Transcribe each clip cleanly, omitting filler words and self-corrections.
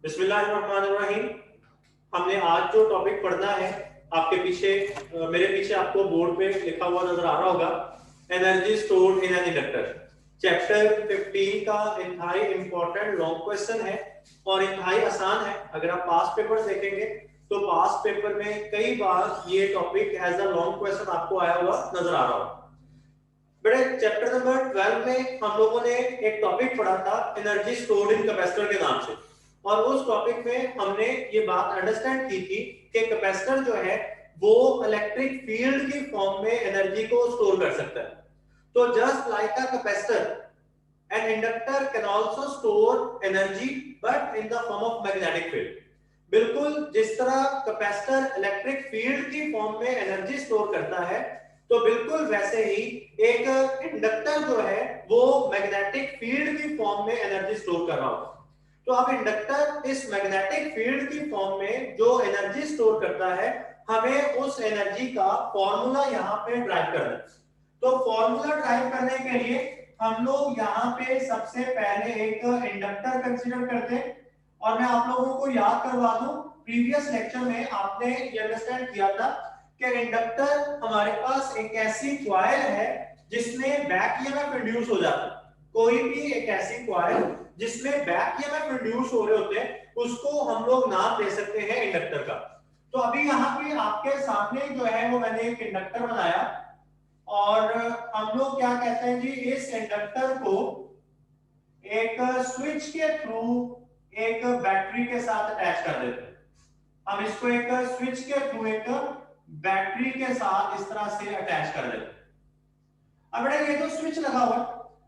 बिस्मिल्लाहिर्रहमानिर्रहीम। हमने आज जो टॉपिक पढ़ना है, आपके पीछे मेरे पीछे आपको बोर्ड पे लिखा हुआ नजर आ रहा होगा, energy stored in an inductor. Chapter 15 का इंतहाई इंपॉर्टेंट लॉन्ग क्वेश्चन है और इंतहाई आसान है। अगर आप पास्ट पेपर देखेंगे तो पास्ट पेपर में कई बार ये topic as a long question आपको आया हुआ नजर आ रहा होगा। बेटे, चैप्टर नंबर 12 में हम लोगों ने एक टॉपिक पढ़ा था एनर्जी स्टोर्ड इन कैपेसिटर के नाम से, और उस टॉपिक में हमने ये बात अंडरस्टैंड की थी कि कैपेसिटर जो है वो इलेक्ट्रिक फील्ड की फॉर्म में एनर्जी को स्टोर कर सकता है। तो just like a capacitor, an inductor can also store energy but in the form of magnetic field। बिल्कुल जिस तरह कैपेसिटर इलेक्ट्रिक फील्ड की फॉर्म में एनर्जी स्टोर करता है, तो बिल्कुल वैसे ही एक इंडक्टर जो है वो मैग्नेटिक फील्ड की फॉर्म में एनर्जी स्टोर कर रहा होगा। तो अब इंडक्टर इस मैग्नेटिक फील्ड की फॉर्म में जो एनर्जी स्टोर करता है, हमें उस एनर्जी का फॉर्मूला यहाँ पे ड्राइव करना है। तो फॉर्मूला ड्राइव करने के लिए हम लोग यहाँ पे सबसे पहले एक इंडक्टर कंसीडर करते हैं। और मैं आप लोगों को याद करवा दूं, प्रीवियस लेक्चर में आपने ये अंडरस्टैंड किया था कि इंडक्टर हमारे पास एक ऐसी कॉइल है जिसमें बैक ईएमएफ इंड्यूस हो जाता है। कोई भी एक ऐसी कॉइल जिसमें बैक ईएमएफ इंड्यूस हो रहे होते हैं, उसको हम लोग नाम दे सकते हैं इंडक्टर का। तो अभी यहाँ पे आपके सामने जो है वो मैंने एक इंडक्टर बनाया, और हम लोग क्या कहते हैं जी, इस इंडक्टर को एक स्विच के थ्रू एक बैटरी के साथ अटैच कर देते हैं। हम इसको एक स्विच के थ्रू एक बैटरी के साथ इस तरह से अटैच कर देते हैं। अब बेटा ये तो स्विच लगा हुआ,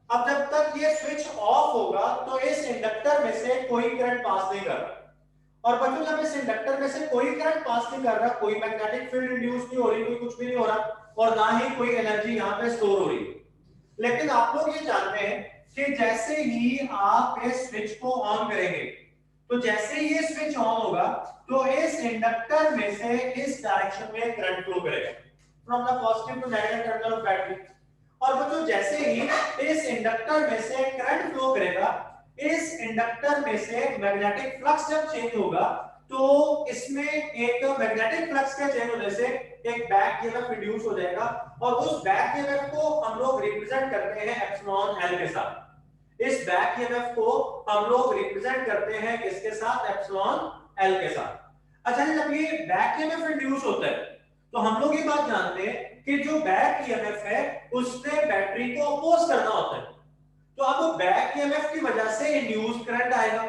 अब जब तक ये स्विच ऑफ होगा तो इस इंडक्टर में से कोई करंट पास नहीं कर रहा। और बच्चों जब इस इंडक्टर में से कोई करंट पास नहीं कर रहा, कोई मैग्नेटिक फील्ड इंड्यूस नहीं हो रही, कोई कुछ भी नहीं हो रहा, और ना ही कोई एनर्जी यहाँ पे स्टोर हो रही है। लेकिन आप लोग ये जानते हैं कि जैसे ही आप इस स्विच को ऑन करेंगे, तो जैसे ही ये स्विच ऑन होगा तो इस इंडक्टर में से इस डायरेक्शन में करंट फ्लो करेगा from the positive to negative terminal of battery. और बच्चों जैसे ही इस इंडक्टर में से करंट फ्लो करेगा, इस इंडक्टर में से मैग्नेटिक फ्लक्स जब चेंज होगा, तो इसमें एक मैग्नेटिक फ्लक्स के चेंज होने से एक बैक ईएमएफ इंड्यूस हो जाएगा, और उस बैक ईएमएफ को हम लोग रिप्रेजेंट करते हैं एप्सिलॉन एल के साथ। इस बैक ईएमएफ को हम लोग रिप्रेजेंट करते हैं किसके साथ? एप्सिलॉन एल के साथ। अच्छा, जब ये बैक ईएमएफ इंड्यूस होता है तो हम लोग ये बात जानते हैं कि जो बैक ईएमएफ है उसने बैटरी को अपोज करना होता है। तो अब बैक ईएमएफ की वजह से इंड्यूस करंट आएगा।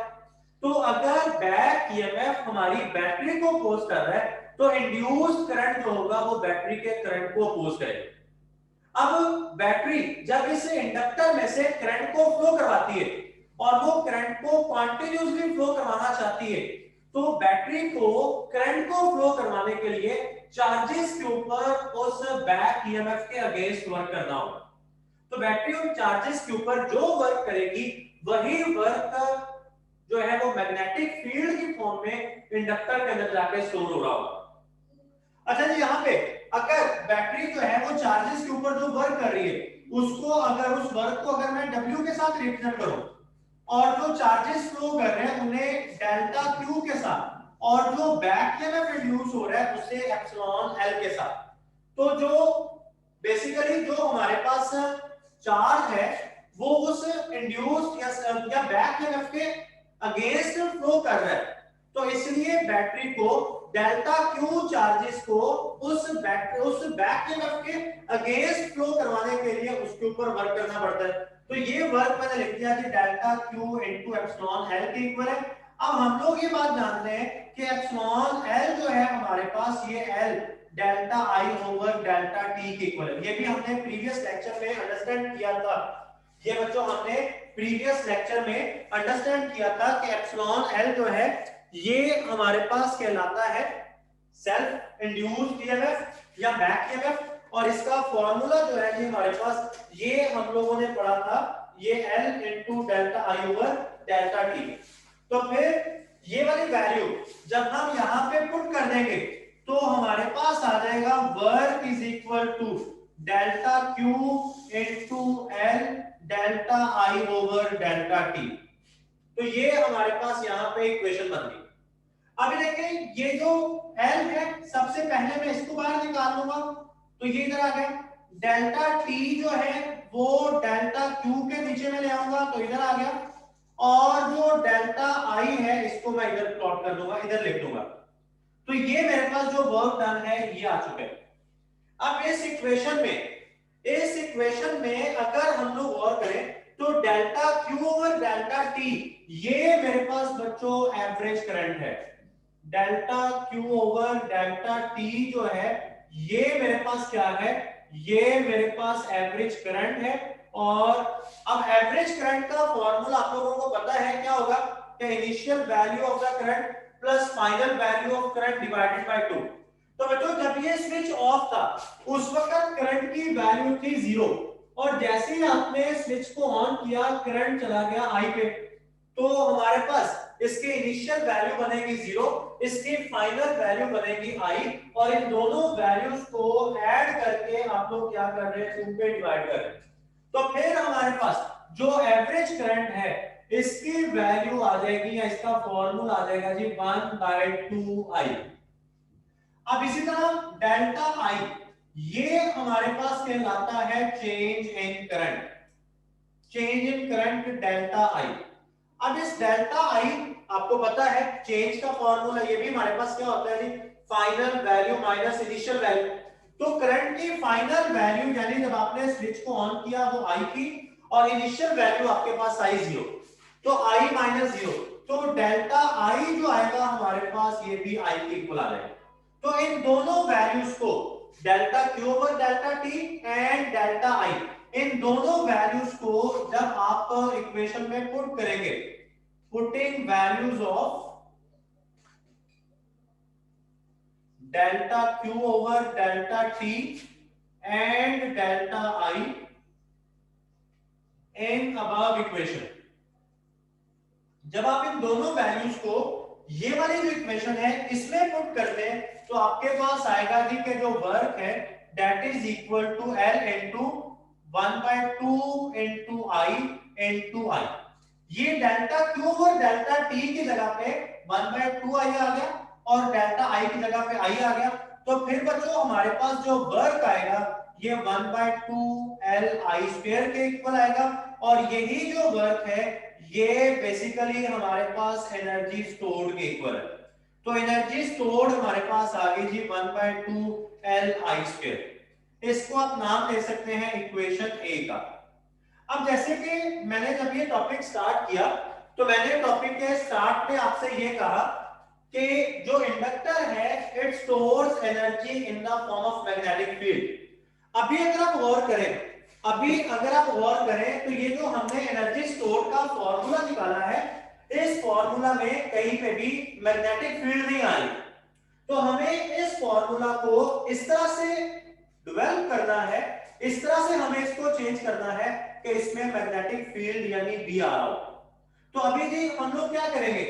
तो अगर बैक ईएमएफ हमारी बैटरी को अपोज कर रहा है, तो इंड्यूस करंट जो होगा वो बैटरी के करंट को अपोज करेगा। अब बैटरी जब इस इंडक्टर में से करंट को फ्लो करवाती है और वो करंट को कॉन्टिन्यूसली फ्लो करवाना चाहती है, तो बैटरी को करंट को फ्लो करवाने के लिए चार्जेस के ऊपर उस बैक ईएमएफ के अगेंस्ट वर्क करना होगा। तो बैटरी उन चार्जेस के ऊपर जो वर्क करेगी, वही वर्क जो है वो मैग्नेटिक फील्ड की फॉर्म में इंडक्टर के अंदर जाके स्टोर हो रहा होगा। अच्छा जी, यहाँ पे अगर बैटरी जो है वो चार्जेस के ऊपर जो वर्क कर रही है, उसको अगर उस वर्क को अगर मैं W के साथ रिप्रेजेंट करूं, और जो चार्जेस फ्लो कर रहे हैं उन्हें डेल्टा Q के साथ, और जो बैक ईएमएफ इंड्यूस हो रहा है उसे एप्सिलॉन L के साथ, तो जो बेसिकली जो हमारे पास चार्ज है वो उस इंड्यूस या बैक ईएमएफ के अगेंस्ट फ्लो कर रहा है। तो इसलिए बैटरी को डेल्टा Q चार्जेस को उस बैक ईएमएफ के अगेंस्ट फ्लो करवाने के लिए उसके ऊपर वर्क करना पड़ता है। तो ये वर्क मैंने लिख दिया कि delta Q into epsilon L के इक्वल है। अब हम लोग ये बात जानते हैं कि एप्सिलॉन L जो है हमारे पास, ये L delta I over delta T के इक्वल है। ये भी हमने प्रीवियस लेक्चर में अंडरस्टैंड किया था। ये बच्चों हमने प्रीवियस लेक्चर में अंडरस्टैंड किया था कि एप्सिलॉन L जो है ये हमारे पास कहलाता है सेल्फ इंड्यूस्ड ईएमएफ या बैक ईएमएफ, और इसका फॉर्मूला जो है ये हमारे पास, ये हम लोगों ने पढ़ा था, ये L into delta I over delta T। तो फिर ये वाली वैल्यू जब हम यहाँ पे पुट कर देंगे तो हमारे पास आ जाएगा work is equal to delta Q into L delta I over delta T। तो ये हमारे पास पास यहाँ पे इक्वेशन बन गई। अभी देखें ये जो L है सबसे पहले मैं इसको बाहर निकाल लूंगा तो ये इधर आ गया, डेल्टा T जो है वो डेल्टा Q के नीचे में ले आऊंगा तो इधर आ गया, और जो डेल्टा I है इसको मैं इधर प्लॉट कर दूंगा, इधर लिख दूंगा। तो ये मेरे पास जो वर्क डन है ये आ चुका है। अब इस इक्वेशन में अगर हम लोग गौर करें तो delta Q over delta T ये मेरे पास बच्चों एवरेज करंट है। Delta Q over delta T जो है ये मेरे पास क्या है, ये मेरे पास एवरेज करंट है। और अब एवरेज करंट का फॉर्मूला आप लोगों को पता है क्या होगा, कि initial value of the current plus final value of current divided by 2। तो बच्चों जब ये स्विच ऑफ था उस वक्त करंट की वैल्यू थी 0, और जैसे ही आपने स्विच को ऑन किया करंट चला गया I पे, तो हमारे पास इसके इनिशियल वैल्यू बनेगी 0, इसकी फाइनल वैल्यू बनेगी I, और इन दोनों वैल्यूज को ऐड करके आप लोग क्या कर रहे हैं, 2 पे डिवाइड कर रहे हैं। तो फिर हमारे पास जो एवरेज करंट है इसकी वैल्यू आ जाएगी, या इसका फॉर्मूला आ जाएगा जी 1/2I। अब इसी तरह डेल्टा I ये हमारे पास कहलाता है change in current, change in current delta I। अब इस डेल्टा I आपको पता है चेंज का फॉर्मूला ये भी हमारे पास क्या होता है जी, final value minus initial value. तो करंट की फाइनल वैल्यू यानी जब आपने स्विच को ऑन किया वो I की, और इनिशियल वैल्यू आपके पास I 0, तो I माइनस 0, तो डेल्टा I जो आएगा हमारे पास ये भी I के इक्वल आ जाएगा। तो इन दोनों वैल्यूज को delta Q over delta T and delta I, इन दोनों वैल्यूज को जब आप इक्वेशन में पुट करेंगे, putting values of delta Q over delta T and delta I in above equation, जब आप इन दोनों वैल्यूज को ये वाली जो इक्वेशन है इसमें पुट करते हैं तो आपके पास आएगा जी कि जो वर्क है that is equal to L into 1/2 into I into I। ये delta Q over delta T की जगह पे 1/2I आ गया और डेल्टा I की जगह पे I आ गया। तो फिर बच्चों हमारे पास जो वर्क आएगा ये 1/2 Li² के इक्वल आएगा, और यही जो वर्क है ये बेसिकली हमारे पास एनर्जी स्टोर्ड के इक्वल है। तो एनर्जी स्टोर्ड हमारे पास आ गई जी 1/2 Li²। इसको आप नाम ले सकते हैं इक्वेशन ए का। अब जैसे कि मैंने जब ये टॉपिक स्टार्ट किया तो मैंने टॉपिक के स्टार्ट में आपसे ये कहा कि जो इंडक्टर है it stores energy in the form of magnetic field. अभी अगर आप गौर करें तो ये जो हमने एनर्जी स्टोर का फॉर्मूला निकाला है, इस फॉर्मूला में कहीं पे भी मैग्नेटिक फील्ड नहीं आई। तो हमें इस फॉर्मूला को इस तरह से डेवलप करना है, इस तरह से हमें इसको चेंज करना है कि इसमें मैग्नेटिक फील्ड यानी बी आ रहा हो। तो अभी जी हम लोग क्या करेंगे,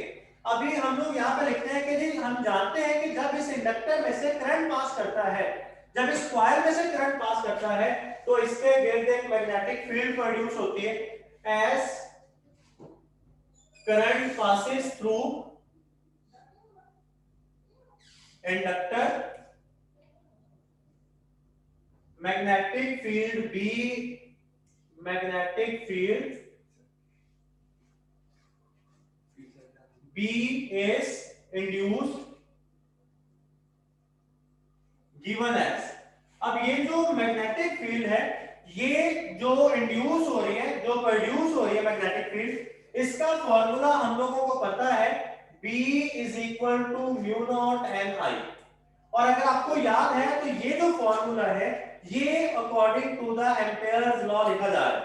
अभी हम लोग यहाँ पे लिखते हैं कि जी हम जानते हैं कि जब इस इंडक्टर में से करंट पास करता है, जब इस कॉइल में से करंट पास करता है तो इसके गिर्द एक मैग्नेटिक फील्ड प्रोड्यूस होती है। As current passes through inductor, magnetic field B is induced given as। अब ये जो मैग्नेटिक फील्ड है ये जो इंड्यूस हो रही है, जो प्रोड्यूस हो रही है मैग्नेटिक फील्ड, इसका फॉर्मूला हम लोगों को पता है B is equal to mu naught n I। और अगर आपको याद है तो ये जो फॉर्मूला है ये according to the Ampere's law लिखा जा रहा है।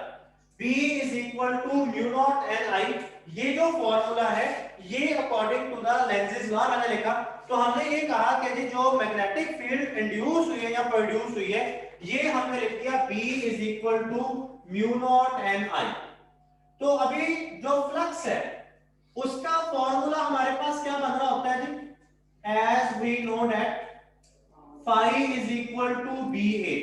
B is equal to mu naught n I, ये जो फॉर्मूला है ये अकॉर्डिंग टू द लेंज़ेस लॉ मैंने लिखा। तो हमने ये कहा कि जो मैग्नेटिक फील्ड इंड्यूस हुई है या प्रोड्यूस हुई है ये हमने लिख दिया B is equal to mu naught n I। तो अभी जो फ्लक्स है उसका फॉर्मूला हमारे पास क्या बन रहा होता है जी, as we know that phi is equal to BA।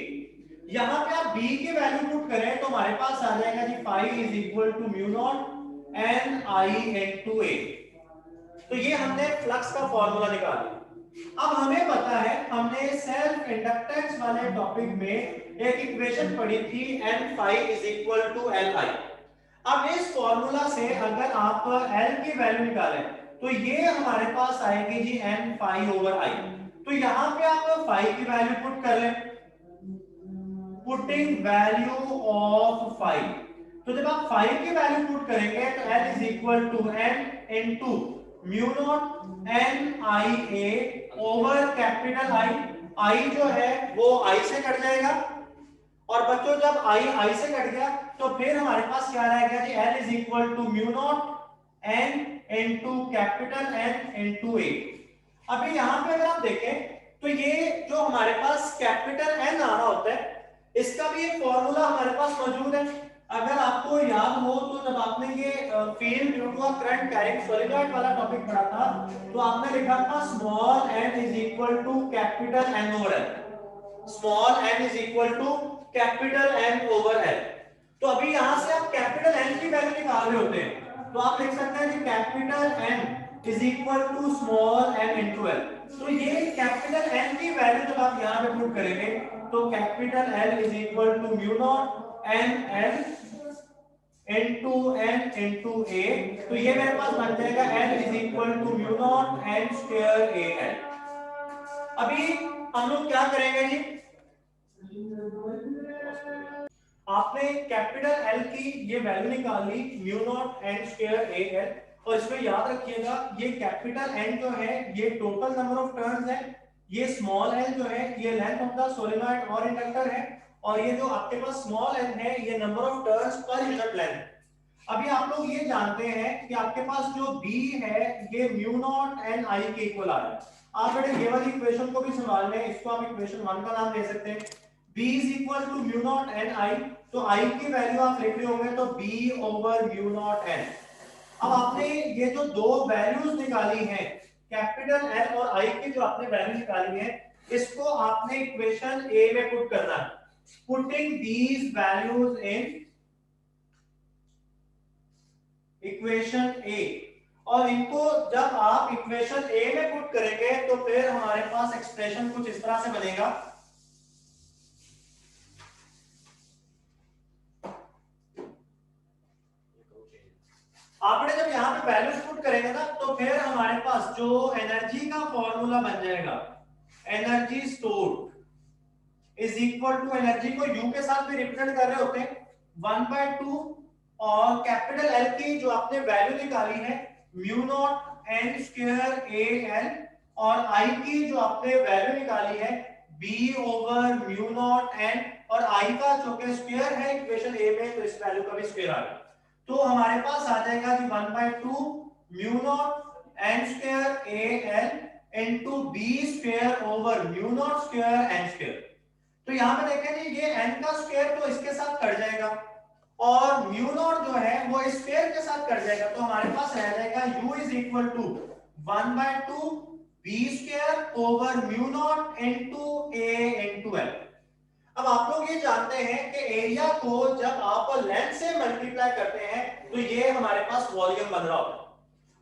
यहां पे आप B की वैल्यू पुट करें तो हमारे पास आ जाएगा जी phi is equal to mu naught n I into A। तो ये हमने फ्लक्स का फॉर्मूला निकाल लिया। अब हमें पता है, हमने सेल्फ इंडक्टेंस वाले टॉपिक में एक इक्वेशन पढ़ी थी n phi is equal to L I. अब इस फॉर्मूला से अगर आप L की वैल्यू निकालें तो ये हमारे पास आएगी जी n phi ओवर i। तो यहां पे आप phi की वैल्यू पुट कर लें, पुटिंग वैल्यू ऑफ phi। तो जब आप phi की वैल्यू पुट करेंगे तो L is equal to n into mu naught n i a over capital I जो है वो I से कट जाएगा, और बच्चों जब I से कट गया तो फिर हमारे पास क्या रहेगा जी L is equal to mu naught n into capital N into a। अभी यहाँ पे अगर आप देखें तो ये जो हमारे पास कैपिटल N आ रहा होता है इसका भी एक फॉर्मूला हमारे पास मौजूद है। अगर आपको याद हो तो जब आपने ये field due to a current carrying solenoid वाला टॉपिक पढ़ा था तो आपने लिखा था small n is equal to capital N over L, small n is equal to capital N over L। तो अभी यहां से आप कैपिटल N की वैल्यू निकाल रहे होते हैं तो आप लिख सकते हैं कि capital N is equal to small n into L। तो ये कैपिटल N की वैल्यू जब आप यहां पे पुट करेंगे तो capital L is equal to mu naught n L into n into a। तो ये मेरे पास बन जाएगा L is equal to mu naught n square a L। अभी हम लोग क्या करेंगे जी, आपने कैपिटल L की ये वैल्यू निकाल ली mu naught n square a L, और इसमें याद रखिएगा ये कैपिटल N जो है ये टोटल नंबर ऑफ टर्न्स है, ये स्मॉल n जो है ये लेंथ ऑफ द सोलेनॉइड और इंडक्टर है, और ये जो आपके पास स्मॉल n है ये number of turns per unit length. अभी आप लोग ये जानते हैं कि आपके पास जो B है ये म्यू नॉट n I के इक्वल आ रहा है। आप बेटे ये वाली इक्वेशन को भी संभाल लें, इसको आप इक्वेशन 1 का नाम दे सकते हैं। B is equal to mu naught n I, तो I की वैल्यू आप लिख रहे होंगे तो B over mu naught n। अब आपने ये जो दो वैल्यूज निकाली हैं कैपिटल N और I की जो आपने वैल्यू निकाली है इसको आपने इक्वेशन A में पुट करना है। Putting these values in equation A, और इनको जब आप इक्वेशन A में पुट करेंगे तो फिर हमारे पास एक्सप्रेशन कुछ इस तरह से बनेगा। आपने जब यहाँ पे वैल्यूज पुट करेंगे ना तो फिर हमारे पास जो एनर्जी का फॉर्मूला बन जाएगा, energy stored is equal to, energy को U के साथ भी रिप्रेजेंट कर रहे होते हैं 1/2, और कैपिटल L की जो आपने वैल्यू निकाली है mu naught n square a L, और I की जो आपने वैल्यू निकाली है B over mu naught n, और I का चूंकि स्क्वायर है इक्वेशन A में तो इस वैल्यू का भी स्क्वायर आ रहा है। तो हमारे पास आ जाएगा जी 1/2 mu naught n square a L into B square over mu not square n square. तो यहां पे देखें जी ये n का स्क्वायर तो इसके साथ कट जाएगा और म्यू नॉट जो है वो स्क्वायर के साथ कट जाएगा, तो हमारे पास रह जाएगा u is equal to 1/2 b square over mu naught into a into l। अब आप लोग ये जानते हैं कि एरिया को जब आप लेंथ से मल्टीप्लाई करते हैं तो ये हमारे पास वॉल्यूम बन रहा होता है।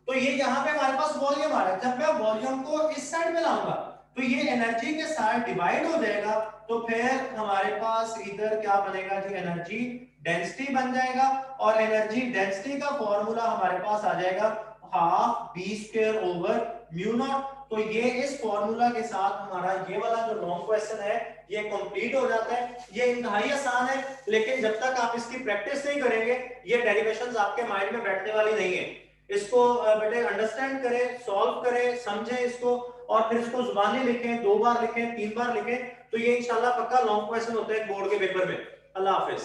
तो ये यहाँ पे हमारे पास वॉल्यूम आ रहा है, जब मैं वॉल्यूम को इस साइड में लाऊंगा तो ये एनर्जी के साथ डिवाइड हो जाएगा, तो फिर हमारे पास इधर क्या बनेगा जी, एनर्जी डेंसिटी बन जाएगा, और एनर्जी डेंसिटी का फॉर्मूला हमारे पास आ जाएगा half b square over mu not. तो ये इस फॉर्मूला के साथ हमारा ये वाला जो लॉन्ग क्वेश्चन है ये कंप्लीट हो जाता है। ये इंतहाई आसान है, लेकिन जब तक आप इसकी प्रैक्टिस नहीं करेंगे ये डेरिवेशंस आपके माइंड में बैठने वाली नहीं है। इसको बेटे अंडरस्टैंड करें, सॉल्व करें, समझें इसको, और फिर इसको जुबानी लिखें, 2 बार लिखें, 3 बार लिखें, तो ये इंशाल्लाह पक्का लॉन्ग क्वेश्चन होता है बोर्ड के पेपर में। अल्लाह हाफिज।